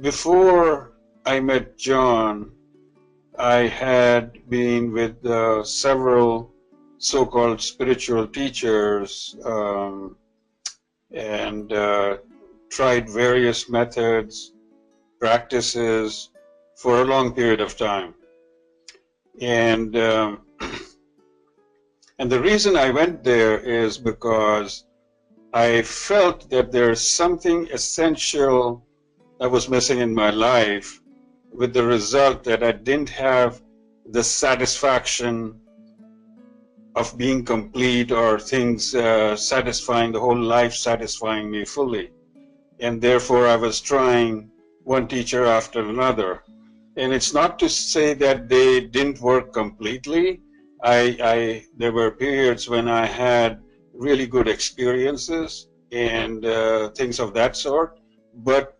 before I met John, I had been with several so-called spiritual teachers and tried various methods, practices for a long period of time. And and the reason I went there is because I felt that there's something essential that was missing in my life, with the result that I didn't have the satisfaction of being complete, or things satisfying, the whole life satisfying me fully. And therefore I was trying one teacher after another. And it's not to say that they didn't work completely. There were periods when I had really good experiences and things of that sort, but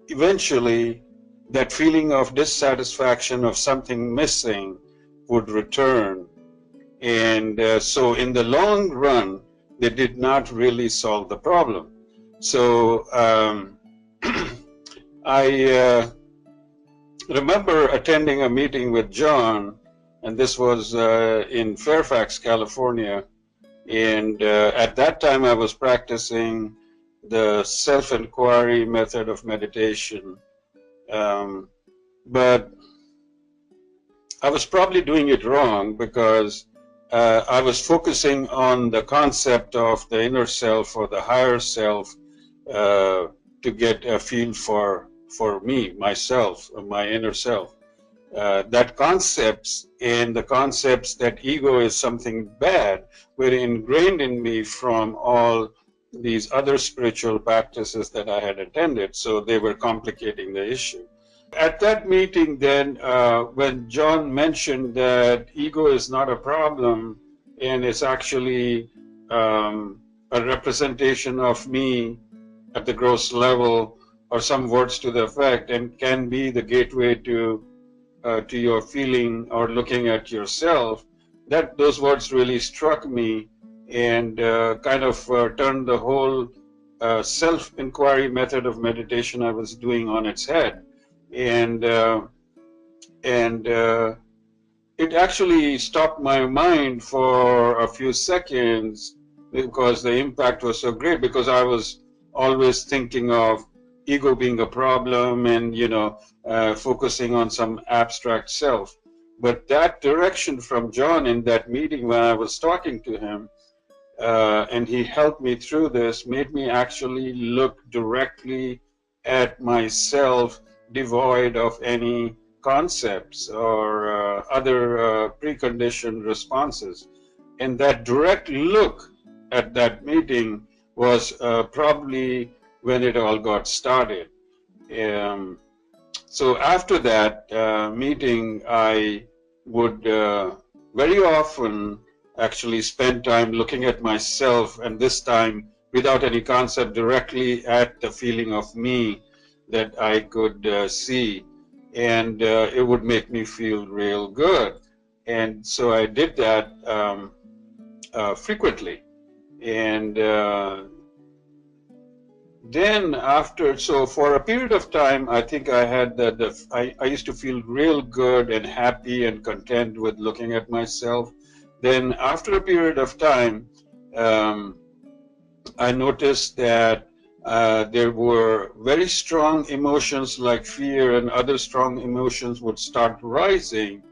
eventually that feeling of dissatisfaction, of something missing, would return. And so in the long run, they did not really solve the problem. So I remember attending a meeting with John, and this was in Fairfax, California. And at that time, I was practicing the self-inquiry method of meditation. But I was probably doing it wrong, because I was focusing on the concept of the inner self or the higher self to get a feel for me, myself, my inner self. That concepts and the concepts that ego is something bad were ingrained in me from all these other spiritual practices that I had attended, so they were complicating the issue. At that meeting then, when John mentioned that ego is not a problem and it's actually a representation of me at the gross level, or some words to the effect, and can be the gateway to your feeling or looking at yourself, that those words really struck me and kind of turned the whole self-inquiry method of meditation I was doing on its head. And it actually stopped my mind for a few seconds, because the impact was so great, because I was always thinking of ego being a problem and, focusing on some abstract self. But that direction from John in that meeting when I was talking to him, and he helped me through this, made me actually look directly at myself, devoid of any concepts or other preconditioned responses. And that direct look at that meeting was probably when it all got started. So after that meeting, I would very often actually spend time looking at myself, and this time without any concept, directly at the feeling of me that I could see, and it would make me feel real good. And so I did that frequently. And then after, so for a period of time, I think I had I used to feel real good and happy and content with looking at myself. Then after a period of time, I noticed that there were very strong emotions like fear and other strong emotions would start rising,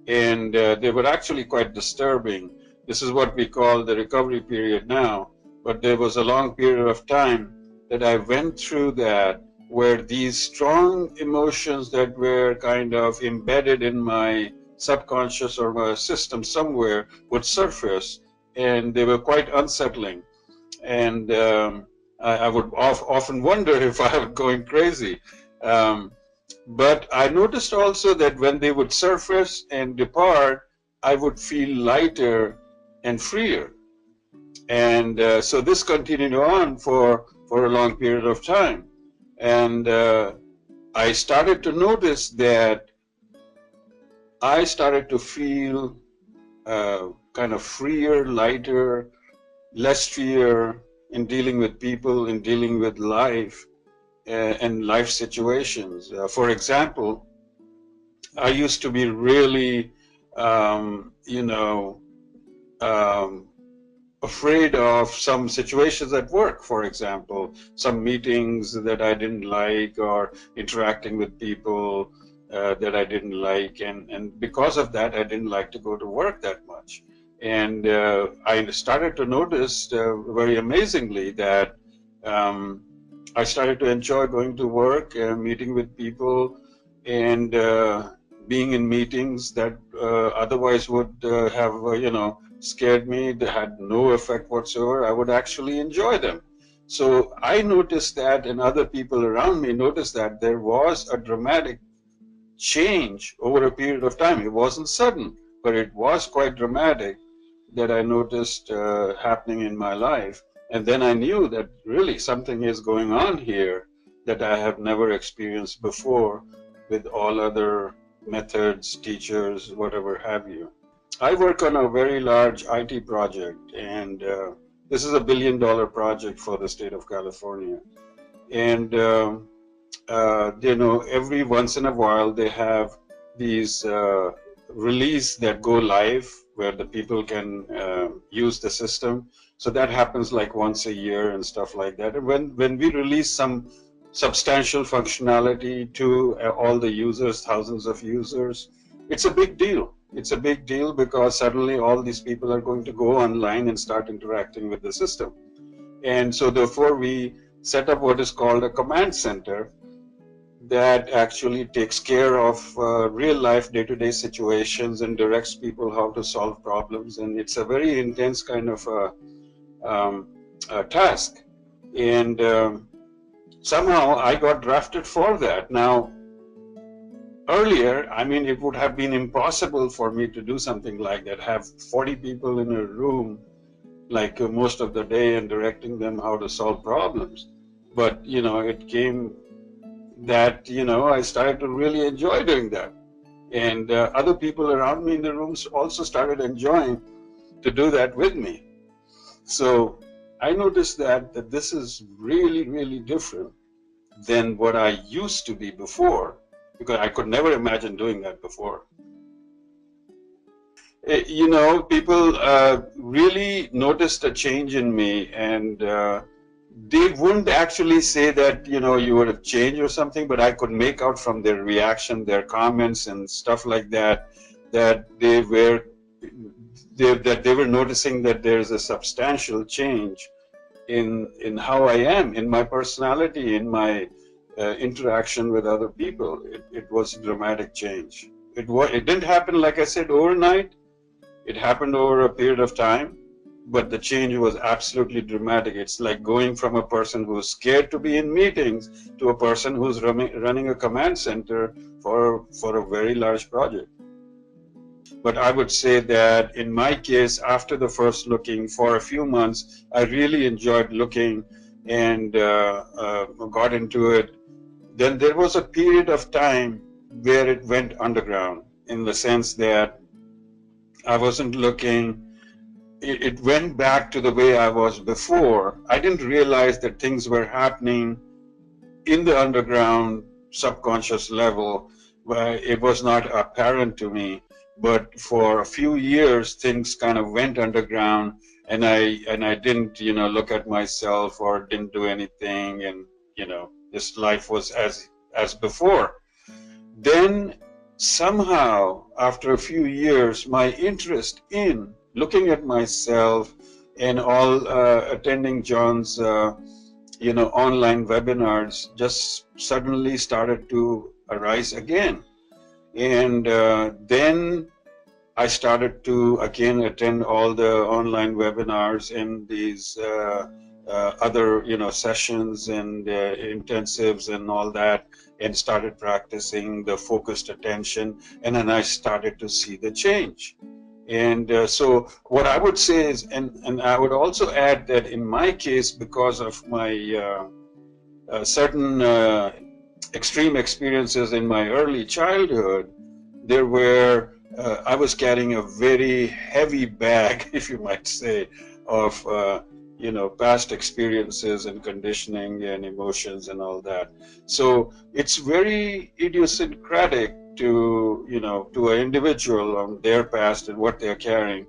and they were actually quite disturbing. This is what we call the recovery period now, but there was a long period of time that I went through that, where these strong emotions that were kind of embedded in my subconscious or my system somewhere would surface, and they were quite unsettling. And I would often wonder if I was going crazy. But I noticed also that when they would surface and depart, I would feel lighter and freer. And so this continued on for a long period of time. And I started to notice that I started to feel kind of freer, lighter, less fear in dealing with people, in dealing with life. in life situations. For example, I used to be really, you know, um, afraid of some situations at work, for example, some meetings that I didn't like, or interacting with people that I didn't like. And because of that, I didn't like to go to work that much. And I started to notice very amazingly that um, I started to enjoy going to work, meeting with people, and being in meetings that otherwise would have, you know, scared me, they had no effect whatsoever. I would actually enjoy them. So I noticed that, and other people around me noticed that there was a dramatic change over a period of time. It wasn't sudden, but it was quite dramatic that I noticed happening in my life. And then I knew that really something is going on here that I have never experienced before with all other methods, teachers, whatever have you. I work on a very large IT project, and this is $1 billion project for the state of California. And you know, every once in a while they have these release that go live where the people can use the system. So that happens like once a year and stuff like that. And when we release some substantial functionality to all the users, thousands of users, it's a big deal. It's a big deal because suddenly all these people are going to go online and start interacting with the system. And so therefore we set up what is called a command center that actually takes care of real life day-to-day situations and directs people how to solve problems. And it's a very intense kind of a task. And somehow I got drafted for that. Now, earlier, I mean, it would have been impossible for me to do something like that, have 40 people in a room like most of the day and directing them how to solve problems. But, you know, it came that, you know, I started to really enjoy doing that. And other people around me in the rooms also started enjoying to do that with me. So I noticed that this is really, really different than what I used to be before, because I could never imagine doing that before. You know, people really noticed a change in me, and they wouldn't actually say that, you know, you would have changed or something, but I could make out from their reaction, their comments and stuff like that, that they were noticing that there's a substantial change in how I am, in my personality, in my interaction with other people. It was a dramatic change. It didn't happen, like I said, overnight. It happened over a period of time, but the change was absolutely dramatic. It's like going from a person who's scared to be in meetings to a person who's running a command center for a very large project. But I would say that in my case, after the first looking for a few months, I really enjoyed looking and got into it. Then there was a period of time where it went underground, in the sense that I wasn't looking. It went back to the way I was before. I didn't realize that things were happening in the underground subconscious level, where it was not apparent to me. But for a few years, things kind of went underground, and I didn't, you know, look at myself or didn't do anything, and, you know, this life was as before. Then somehow, after a few years, my interest in looking at myself and all attending John's, you know, online webinars just suddenly started to arise again. And then I started to again attend all the online webinars and these other, you know, sessions and intensives and all that, and started practicing the focused attention. And then I started to see the change. And so what I would say is, and I would also add that in my case, because of my certain extreme experiences in my early childhood, there were, I was carrying a very heavy bag, if you might say, of past experiences and conditioning and emotions and all that. So it's very idiosyncratic to an individual on their past and what they're carrying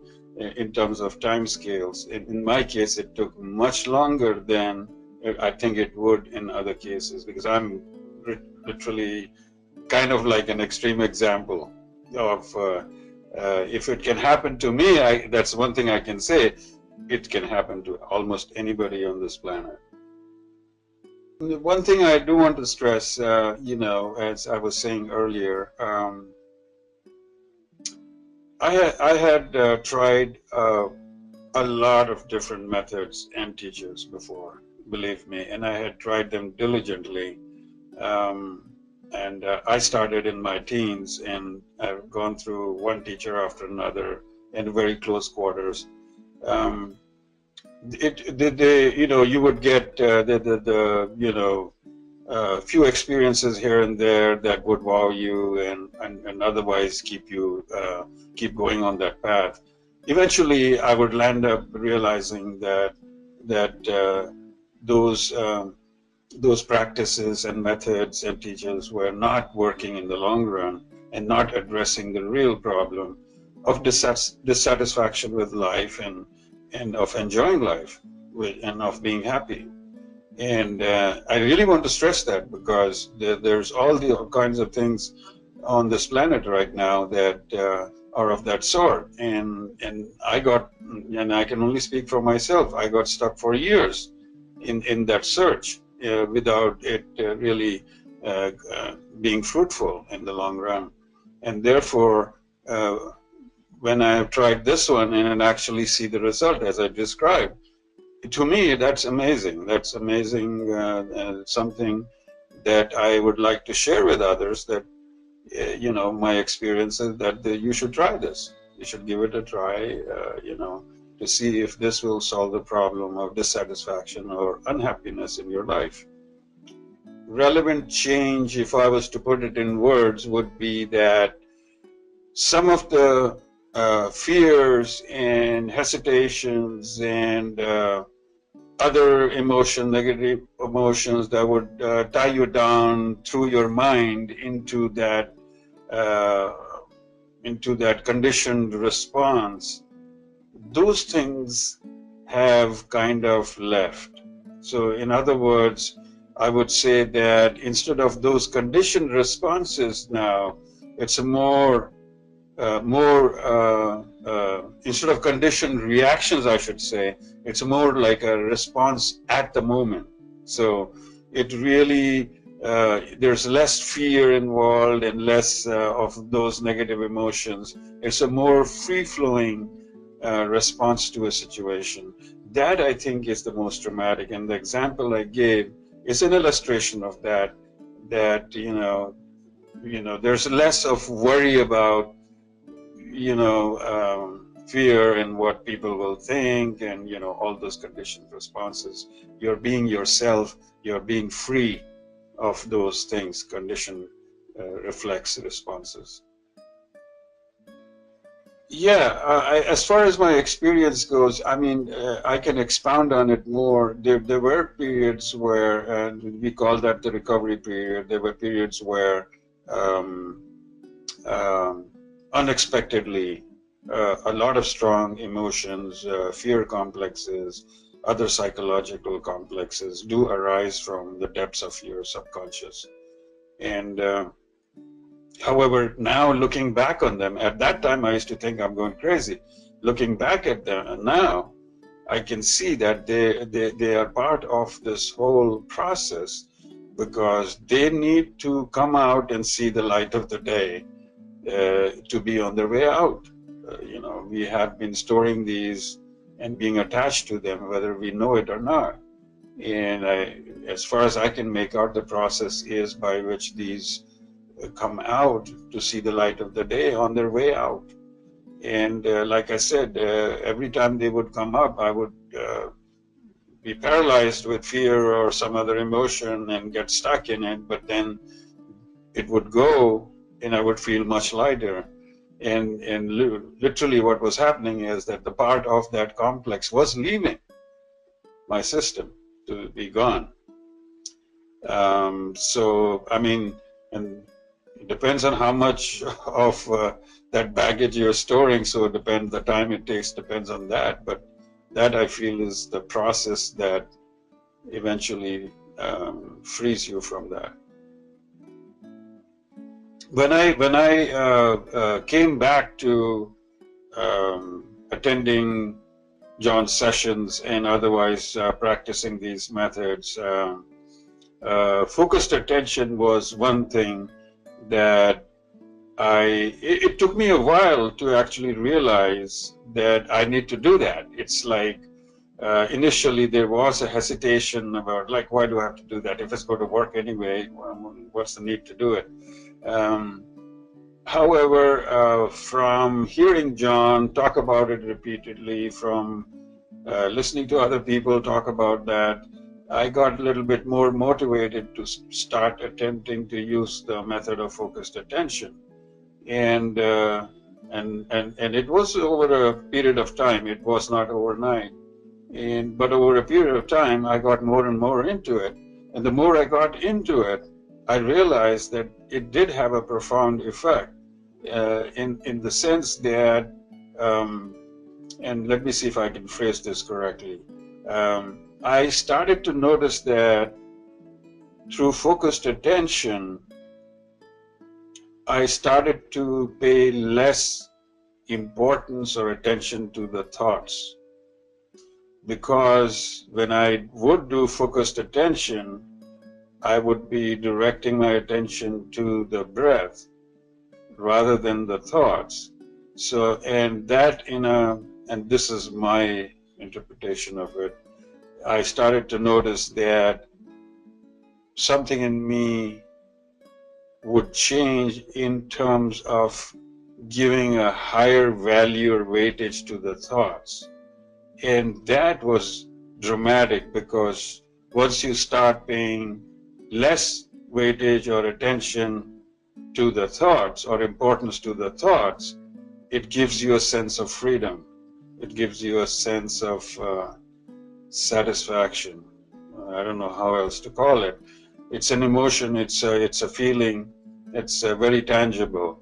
in terms of time scales. In my case, it took much longer than I think it would in other cases, because I'm literally kind of like an extreme example of if it can happen to me, that's one thing I can say, it can happen to almost anybody on this planet. One thing I do want to stress, as I was saying earlier, I had tried a lot of different methods and teachers before, believe me, and I had tried them diligently. And I started in my teens, and I've gone through one teacher after another in very close quarters. You would get few experiences here and there that would wow you and otherwise keep keep going on that path. Eventually, I would land up realizing that those practices and methods and teachers were not working in the long run and not addressing the real problem of dissatisfaction with life and of enjoying life and of being happy. And I really want to stress that, because there's all the kinds of things on this planet right now that are of that sort. And I can only speak for myself, I got stuck for years in that search without it really being fruitful in the long run. And therefore, when I have tried this one and actually see the result as I described, to me, that's amazing. That's amazing, something that I would like to share with others, that, my experiences, that you should try this. You should give it a try, to see if this will solve the problem of dissatisfaction or unhappiness in your life. Relevant change, if I was to put it in words, would be that some of the fears and hesitations and other negative emotions that would tie you down through your mind into that conditioned response, those things have kind of left. So in other words, I would say that instead of those conditioned responses now, it's a more instead of conditioned reactions, I should say, it's more like a response at the moment. So it really, there's less fear involved and less of those negative emotions. It's a more free-flowing response to a situation. That, I think, is the most dramatic. And the example I gave is an illustration of that, there's less of worry about fear and what people will think and all those conditioned responses. You're being yourself, you're being free of those things, conditioned reflex responses. Yeah, as far as my experience goes, I mean, I can expound on it more. There were periods where, and we call that the recovery period, there were periods where unexpectedly, a lot of strong emotions, fear complexes, other psychological complexes do arise from the depths of your subconscious. And however, now looking back on them, at that time I used to think I'm going crazy. Looking back at them now, I can see that they are part of this whole process, because they need to come out and see the light of the day to be on their way out. We have been storing these and being attached to them, whether we know it or not. And as far as I can make out, the process is by which these come out to see the light of the day on their way out. And like I said, every time they would come up, I would be paralyzed with fear or some other emotion and get stuck in it, but then it would go and I would feel much lighter. And literally what was happening is that the part of that complex was leaving. my system to be gone. So, I mean, and it depends on how much of that baggage you're storing. So it depends, the time it takes depends on that. But that, I feel, is the process that eventually frees you from that. When I came back to attending John's sessions and otherwise practicing these methods, focused attention was one thing that it took me a while to actually realize that I need to do that. It's like initially there was a hesitation about, like, why do I have to do that? If it's going to work anyway, what's the need to do it? However, from hearing John talk about it repeatedly, from listening to other people talk about that, I got a little bit more motivated to start attempting to use the method of focused attention. And it was over a period of time. It was not overnight. But over a period of time, I got more and more into it. And the more I got into it, I realized that it did have a profound effect in the sense that, and let me see if I can phrase this correctly. I started to notice that through focused attention, I started to pay less importance or attention to the thoughts. Because when I would do focused attention, I would be directing my attention to the breath rather than the thoughts. So, and that and this is my interpretation of it, I started to notice that something in me would change in terms of giving a higher value or weightage to the thoughts. And that was dramatic, because once you start paying less weightage or attention to the thoughts or importance to the thoughts, it gives you a sense of freedom. It gives you a sense of satisfaction. I don't know how else to call it. It's an emotion, it's a feeling, it's very tangible.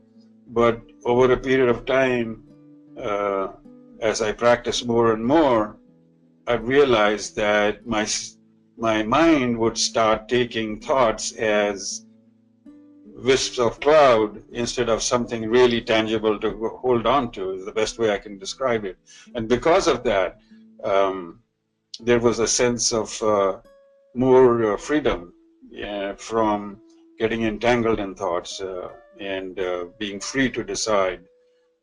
But over a period of time, as I practice more and more, I realized that my mind would start taking thoughts as wisps of cloud instead of something really tangible to hold on to, is the best way I can describe it. And because of that, there was a sense of more freedom from getting entangled in thoughts and being free to decide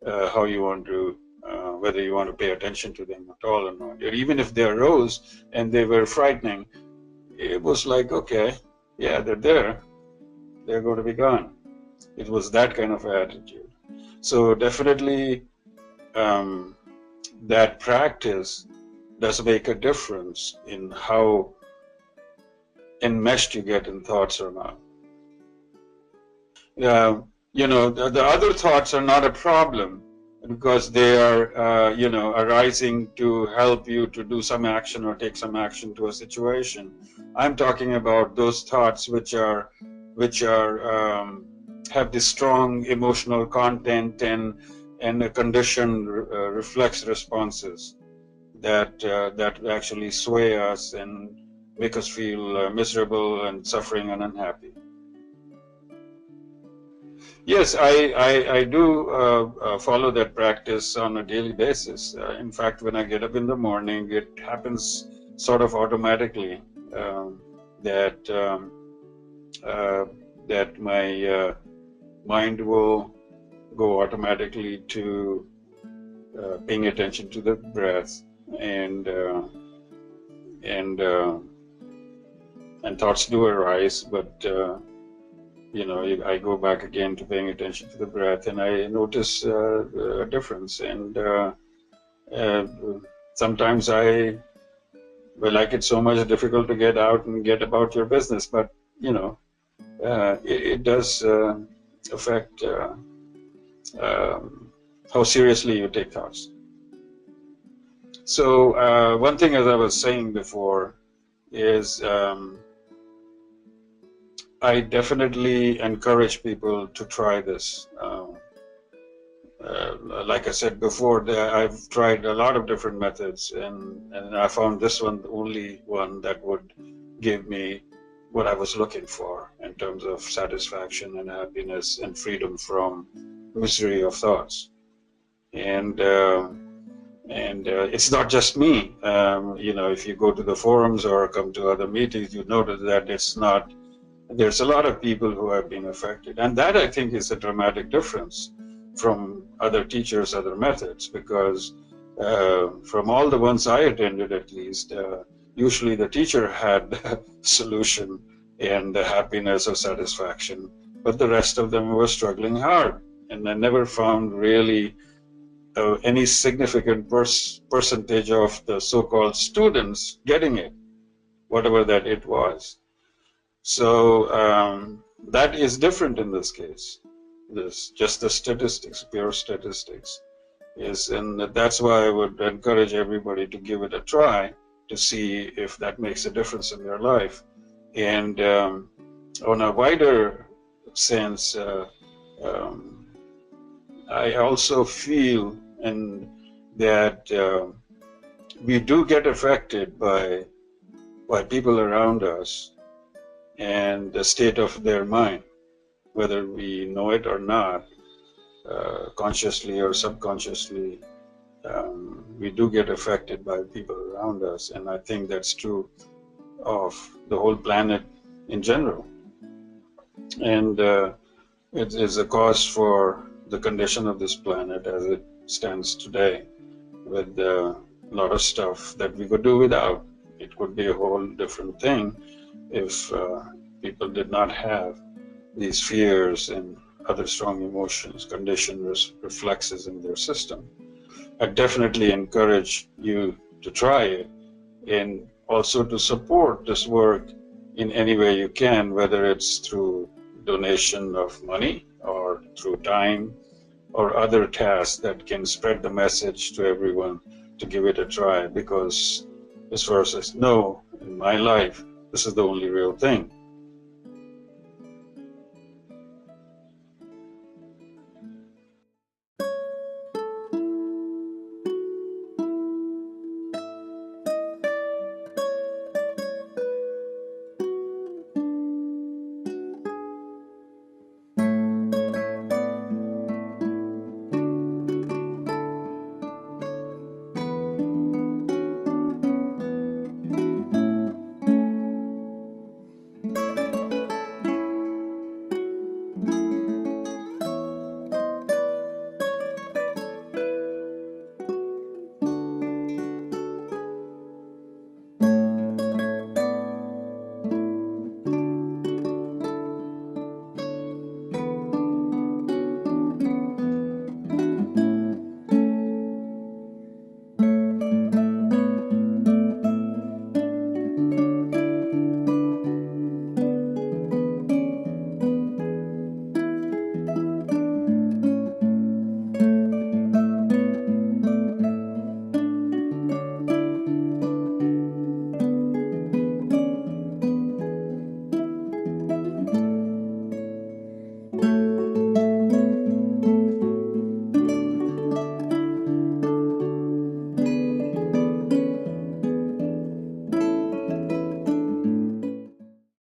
how you want to, whether you want to pay attention to them at all or not. Even if they arose and they were frightening, it was like, okay, yeah, they're there. They're going to be gone. It was that kind of attitude. So definitely that practice does make a difference in how enmeshed you get in thoughts or not. You know, the other thoughts are not a problem, because they are, you know, arising to help you to do some action or take some action to a situation. I'm talking about those thoughts which have this strong emotional content and a conditioned reflex responses that actually sway us and make us feel miserable and suffering and unhappy. Yes, I do follow that practice on a daily basis. In fact, when I get up in the morning, it happens sort of automatically that my mind will go automatically to paying attention to the breath, and thoughts do arise, but you know, I go back again to paying attention to the breath, and I notice a difference. And sometimes I like it so much difficult to get out and get about your business, but you know, it does affect how seriously you take thoughts. So one thing, as I was saying before, is I definitely encourage people to try this. Like I said before, I've tried a lot of different methods, and I found this one the only one that would give me what I was looking for in terms of satisfaction and happiness and freedom from misery of thoughts. And it's not just me. You know, if you go to the forums or come to other meetings, you notice that it's not. There's a lot of people who have been affected, and that I think is a dramatic difference from other teachers, other methods, because from all the ones I attended, at least, usually the teacher had a solution and happiness or satisfaction, but the rest of them were struggling hard, and I never found really any significant percentage of the so-called students getting it, whatever that it was. So that is different in this case. This just the statistics, pure statistics, is, and that's why I would encourage everybody to give it a try to see if that makes a difference in their life. And on a wider sense, I also feel and that we do get affected by people around us and the state of their mind, whether we know it or not, consciously or subconsciously. We do get affected by people around us, and I think that's true of the whole planet in general. And it is a cause for the condition of this planet as it stands today, with a lot of stuff that we could do without. It could be a whole different thing if people did not have these fears and other strong emotions, conditioned reflexes in their system. I definitely encourage you to try it, and also to support this work in any way you can, whether it's through donation of money or through time or other tasks that can spread the message to everyone to give it a try, because as far as I know in my life, this is the only real thing.